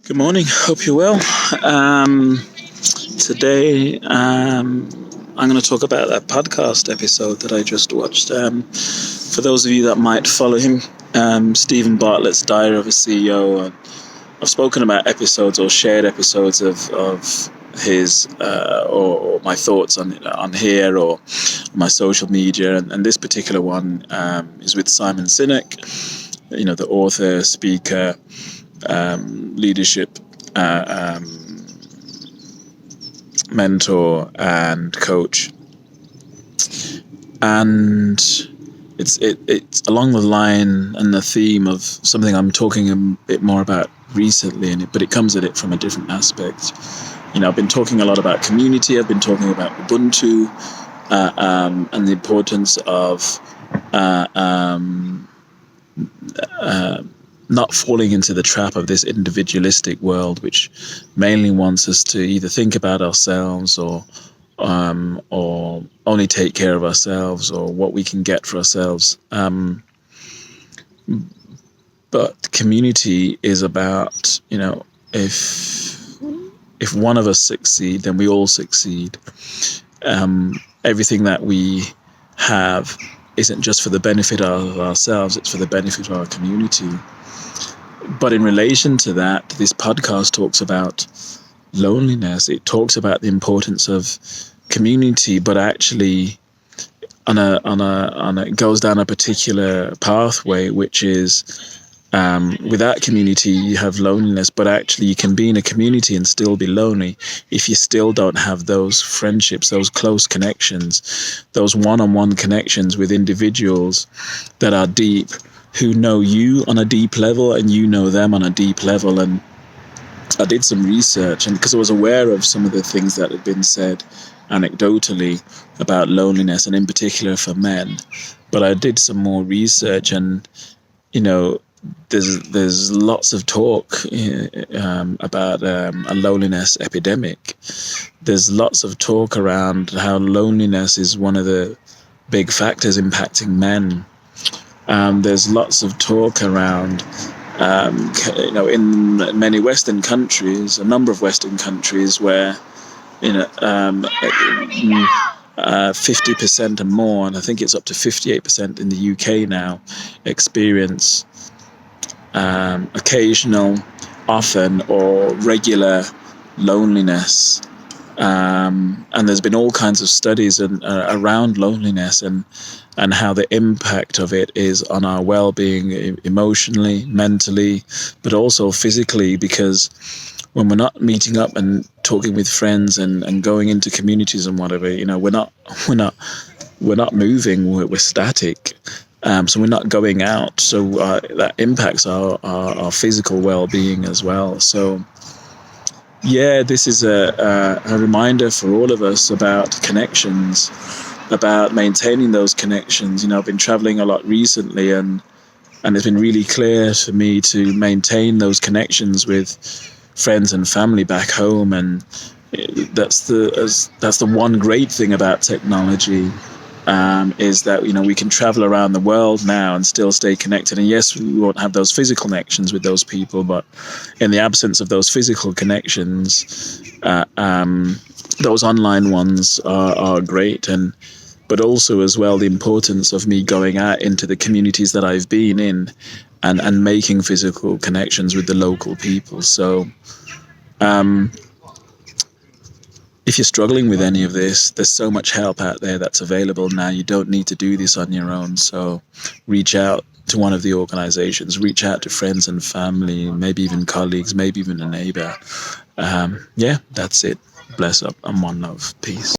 Good morning. Hope you're well. Today, I'm going to talk about that podcast episode that I just watched. For those of you that might follow him, Stephen Bartlett's Diary of a CEO. I've spoken about episodes or shared episodes of his or my thoughts on here or my social media, and this particular one is with Simon Sinek, the author, speaker, leadership mentor and coach, and it's along the line and the theme of something I'm talking a bit more about recently, but it comes at it from a different aspect. I've been talking a lot about community. I've been talking about Ubuntu and the importance of not falling into the trap of this individualistic world, which mainly wants us to either think about ourselves or only take care of ourselves or what we can get for ourselves. But community is about, if one of us succeed, then we all succeed. Everything that we have isn't just for the benefit of ourselves, it's for the benefit of our community. But in relation to that, this podcast talks about loneliness. It talks about the importance of community, but actually it goes down a particular pathway, which is without community you have loneliness, but actually you can be in a community and still be lonely if you still don't have those friendships, those close connections, those one-on-one connections with individuals that are deep, who know you on a deep level and you know them on a deep level. And I did some research, and because I was aware of some of the things that had been said anecdotally about loneliness, and in particular for men, but I did some more research, and there's lots of talk about a loneliness epidemic. There's lots of talk around how loneliness is one of the big factors impacting men. There's lots of talk around, in many Western countries, a number of Western countries where, 50% and more, and I think it's up to 58% in the UK now, experience occasional, often, or regular loneliness. And there's been all kinds of studies around loneliness and how the impact of it is on our well-being emotionally, mentally, but also physically, because when we're not meeting up and talking with friends and going into communities and whatever, we're not moving, we're static. So we're not going out. So that impacts our physical well-being as well. So yeah, this is a reminder for all of us about connections, about maintaining those connections. I've been traveling a lot recently, and it's been really clear for me to maintain those connections with friends and family back home. And that's the one great thing about technology, is that we can travel around the world now and still stay connected. And yes, we won't have those physical connections with those people, but in the absence of those physical connections, those online ones are great. But also as well, the importance of me going out into the communities that I've been in and making physical connections with the local people. So if you're struggling with any of this, there's so much help out there that's available now. You don't need to do this on your own. So reach out to one of the organizations, reach out to friends and family, maybe even colleagues, maybe even a neighbor. That's it. Bless up and one love. Peace.